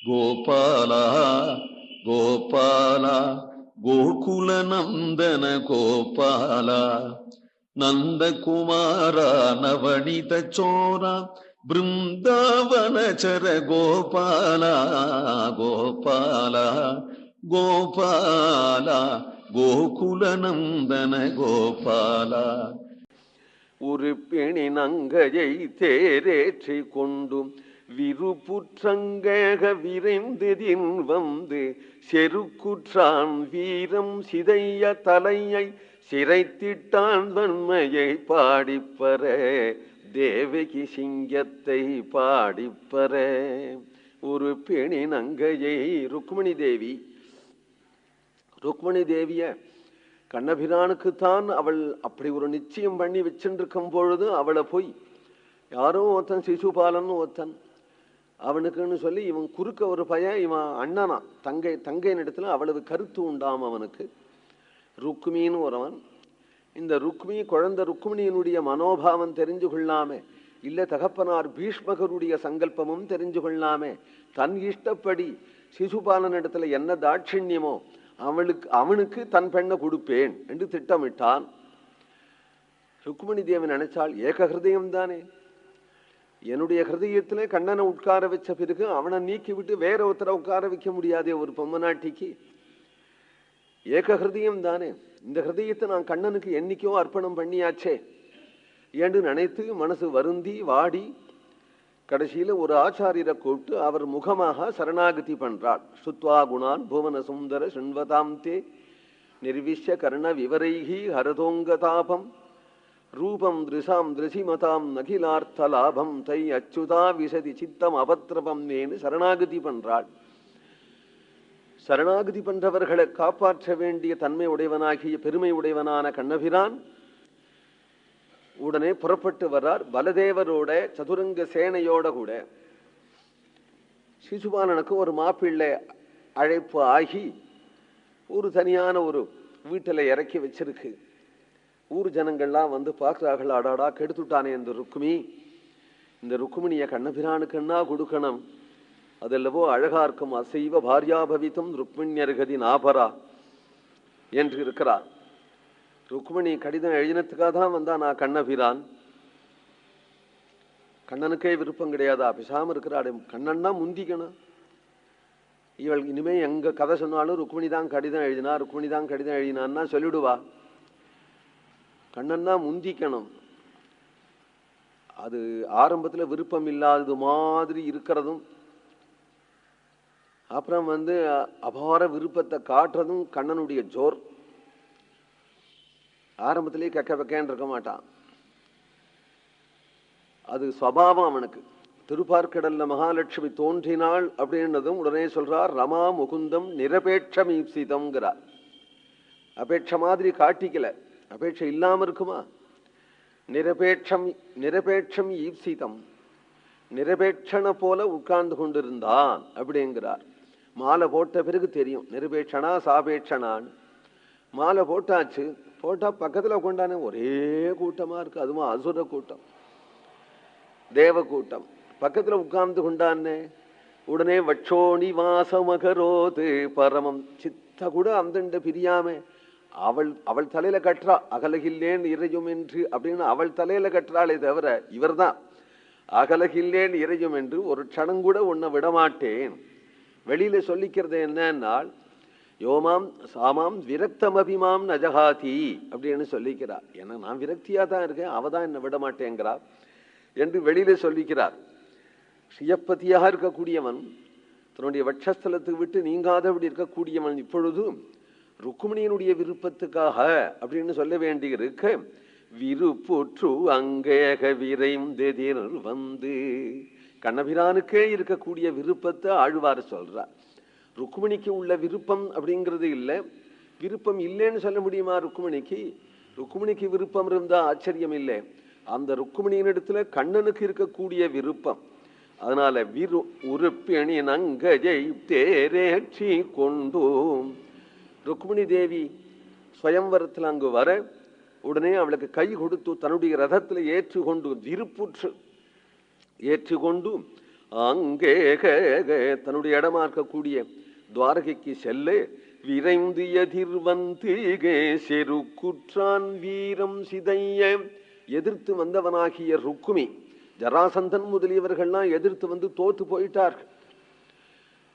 கோபால கோபால கோகுல நந்தன கோபால நந்தகுமார நவனித சோர பிருந்தாவனச்சர கோபால கோபால கோபால கோகுல நந்தன கோபால. ஒரு பெணி நங்கையை தேரேற்றி கொண்டும் விருப்புற்றங்கேக விரைந்ததின் வந்து செருக்குற்றான் வீரம் சிதைய தலையை சிறைத்திட்டான் வன்மையை பாடிப்பற தேவகி சிங்கத்தை பாடிப்பற. ஒரு பெணி நங்கையை ருக்மிணி தேவிய கண்ணபிரானுக்குத்தான் அவள் அப்படி ஒரு நிச்சயம் பண்ணி வச்சுருக்கும் பொழுது அவளை போய் யாரோ ஒருத்தன் சிசுபாலன் ஒருத்தன் அவனுக்குன்னு சொல்லி இவன் குறுக்க ஒரு பையன், இவன் அண்ணனா தங்கையின் இடத்துல அவ்வளவு கருத்து உண்டாம் அவனுக்கு. ருக்மின்னு ஒருவன். இந்த குழந்தை ருக்மிணியினுடைய மனோபாவம் தெரிஞ்சு கொள்ளாமே, இல்ல தகப்பனார் பீஷ்மகருடைய சங்கல்பமும் தெரிஞ்சு கொள்ளாமே, தன் இஷ்டப்படி சிசுபாலன் இடத்துல என்ன தாட்சிண்யமோ அவனுக்கு தன் பெண்ணை கொடுப்பேன் என்று திட்டமிட்டான். ருக்மிணி தேவி நினைச்சால் ஏக ஹிருதயம் தானே, என்னுடைய ஹிருதயத்திலே கண்ணனை உட்கார வச்ச பிறகு அவனை நீக்கி விட்டு வேற ஒருத்தரை உட்கார வைக்க முடியாதே ஒரு பொம்மநாட்டிக்கு. ஏக ஹிருதயம் தானே, இந்த ஹிருதயத்தை நான் கண்ணனுக்கு என்னைக்கோ அர்ப்பணம் பண்ணியாச்சே என்று நினைத்து மனசு வருந்தி வாடி கடைசியில ஒரு ஆச்சாரியரை கூப்பிட்டு அவர் முகமாக சரணாகதி பண்றாள். சுத்வா குணான் புவன சுந்தர சுண்வதாம் தே நிர்விஷ்ய கர்ண விவரைகி ஹரதோங்கதாபம் ரூபம் திருசாம் திருசிமதாம் நகிலார்த்த லாபம் தை அச்சுதா விசதி சித்தம் அபத்ரபம் நேன்னு சரணாகதி பண்றாள். சரணாகதி பண்றவர்களை காப்பாற்ற வேண்டிய தன்மை உடையவனாகிய பெருமை உடையவனான கண்ணபிரான் உடனே புறப்பட்டு வர்றார். பலதேவரோட சதுரங்க சேனையோட கூட சிசுபாலனுக்கு ஒரு மாப்பிள்ளை அழைப்பு ஆகி ஒரு தனியான ஒரு வீட்டில் இறக்கி வச்சிருக்கு. ஊர் ஜனங்கள்லாம் வந்து பார்க்கிறார்கள், அடாடா கெடுத்துட்டானே இந்த ருக்மிணிய கண்ணபிரானுக்குன்னா கொடுக்கணும், அதெல்லவோ அழகா இருக்கும், அசைவ பாரியாபவித்தும் ருக்மிணியர்கதி நாபரா என்று இருக்கிறார். ருக்மிணி கடிதம் எழுதினத்துக்காக தான் வந்தா நான் கண்ணபிரான், கண்ணனுக்கே விருப்பம் கிடையாதா, பேசாம இருக்கிறாள், கண்ணன்னா முந்திக்கணும். இவள் இனிமே எங்க கதை சொன்னாலும் ருக்மிணி தான் கடிதம் எழுதினான்னா சொல்லிடுவா. கண்ணன்னா முந்திக்கணும். அது ஆரம்பத்துல விருப்பம் இல்லாதது மாதிரி இருக்கிறதும், அப்புறம் அபார விருப்பத்தை காட்டுறதும் கண்ணனுடைய ஜோர். ஆரம்பத்திலேயே கக்க வைக்கன்னு இருக்க மாட்டான், அது சுவாவம் அவனுக்கு. திருப்பார்க்கடல்ல மகாலட்சுமி தோன்றினாள் அப்படின்னதும் உடனே சொல்றார், ரமா முகுந்தம் நிரபேட்சம் ஈப்சிதம்ங்கிறார். அபேட்ச மாதிரி காட்டிக்கல, அபேட்சை இல்லாம இருக்குமா? நிரபேட்சம் ஈப்சிதம், நிரபேட்சனை போல உட்கார்ந்து கொண்டிருந்தான் அப்படிங்கிறார். மாலை போட்ட பிறகு தெரியும் நிரபேட்சனா சாபேட்சனான்னு. மாலை போட்டாச்சு, போட்டா பக்கத்துல கொண்டானே ஒரே கூட்டமா இருக்கு, அதுவும் அசுர கூட்டம், தேவ கூட்டம். பக்கத்துல உட்கார்ந்து கொண்டானே உடனே வட்சோணி வாசமகரோது பரமம் சித்த கூட அந்த பிரியாம அவள் தலையில கட்டுறா, அகலகில்லேன் இறையும் என்று அப்படின்னு அவள் தலையில கட்டுறாளே தவிர இவர் தான் அகலகில்லேன் இறையும் என்று ஒரு க்ஷணம் கூட உன்னை விடமாட்டேன். வெளியில சொல்லிக்கிறது என்னன்னால், யோமாம் சாமாம் விரக்தம் அபிமாம் நஜகாதி அப்படின்னு சொல்லிக்கிறார். ஏன்னா நான் விரக்தியா தான் இருக்கேன், அவதான் என்னை விட மாட்டேங்கிறா என்று வெளியில சொல்லிக்கிறார். ஸ்ரீயப்பதியாக இருக்கக்கூடியவன், தன்னுடைய வட்சஸ்தலத்துக்கு விட்டு நீங்காதபடி இருக்கக்கூடியவன் இப்பொழுது ருக்மிணியினுடைய விருப்பத்துக்காக அப்படின்னு சொல்ல வேண்டியிருக்க, விருப்புற்று அங்கேக விரைந்தெதிர் வந்து கண்ணபிரானுக்கே இருக்கக்கூடிய விருப்பத்தை ஆழ்வார் சொல்றார். ருக்மிணிக்கு உள்ள விருப்பம் அப்படிங்கிறது இல்லை, விருப்பம் இல்லைன்னு சொல்ல முடியுமா? ருக்மிணிக்கு விருப்பம் இருந்தா ஆச்சரியம் இல்லை, அந்த ருக்மிணியின் இடத்துல கண்ணனுக்கு இருக்கக்கூடிய விருப்பம். அதனால உறுப்பிணி நங்கஜை தேரேற்றி கொண்டோம். ருக்மிணி தேவி ஸ்வயம்வரத்தில் அங்கு வர உடனே அவளுக்கு கை கொடுத்து தன்னுடைய ரதத்தில் ஏற்றுக்கொண்டு விருப்புற்று ஏற்றுக்கொண்டு அங்கே தன்னுடைய இடமா இருக்கக்கூடிய துவாரகைக்கு செல்ல விரைந்து எதிர்வந்து செருக்குற்றான் வீரம் சிதைய எதிர்த்து வந்தவனாகிய ருக்குமி, ஜராசந்தன் முதலியவர்கள்லாம் எதிர்த்து வந்து தோத்து போயிட்டார்கள்.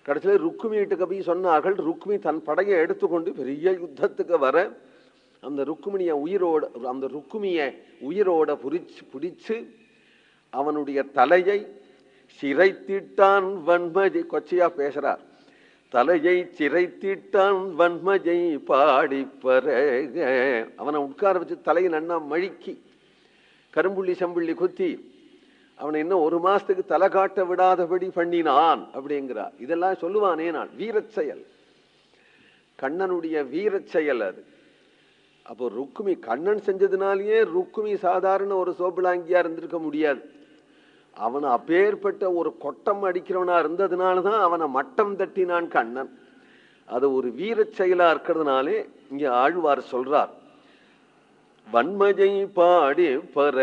கடைசியில் ருக்குமிகிட்ட கவி சொன்னார்கள், ருக்குமி தன் படையை எடுத்துக்கொண்டு பெரிய யுத்தத்துக்கு வர அந்த ருக்குமிணிய உயிரோட பிடிச்சு அவனுடைய தலையை சிரைத்திட்டான் வன்மஜை. கொச்சையா பேசுறார். தலையை சிரைத்திட்டான் வன்மஜை பாடிப்பற. அவனை உட்கார வச்சு தலையை நன்னா மழிக்கி கரும்புள்ளி செம்புள்ளி குத்தி அவனை இன்னும் 1 மாசத்துக்கு தலை காட்ட விடாதபடி பண்ணினான் அப்படிங்கிறார். இதெல்லாம் சொல்லுவானே நான், வீரச் செயல், கண்ணனுடைய வீரச் செயல் அது. அப்போ ருக்குமி கண்ணன் செஞ்சதுனாலேயே ருக்குமி சாதாரண ஒரு சோபிளாங்கியா இருந்திருக்க முடியாது. அவனை அப்பேற்பட்ட ஒரு கொட்டம் அடிக்கிறவனா இருந்ததுனாலதான் அவனை மட்டம் தட்டினான் கண்ணன். அது ஒரு வீரச் செயலா இருக்கிறதுனாலே இங்க ஆழ்வார் சொல்றார், வன்மஜை பாடி பர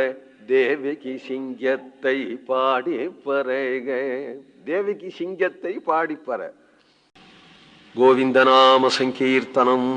தேவகி சிங்கத்தை பாடி பரக. தேவகி சிங்கத்தை பாடி பர. கோவிந்தநாம சங்கீர்த்தனம்.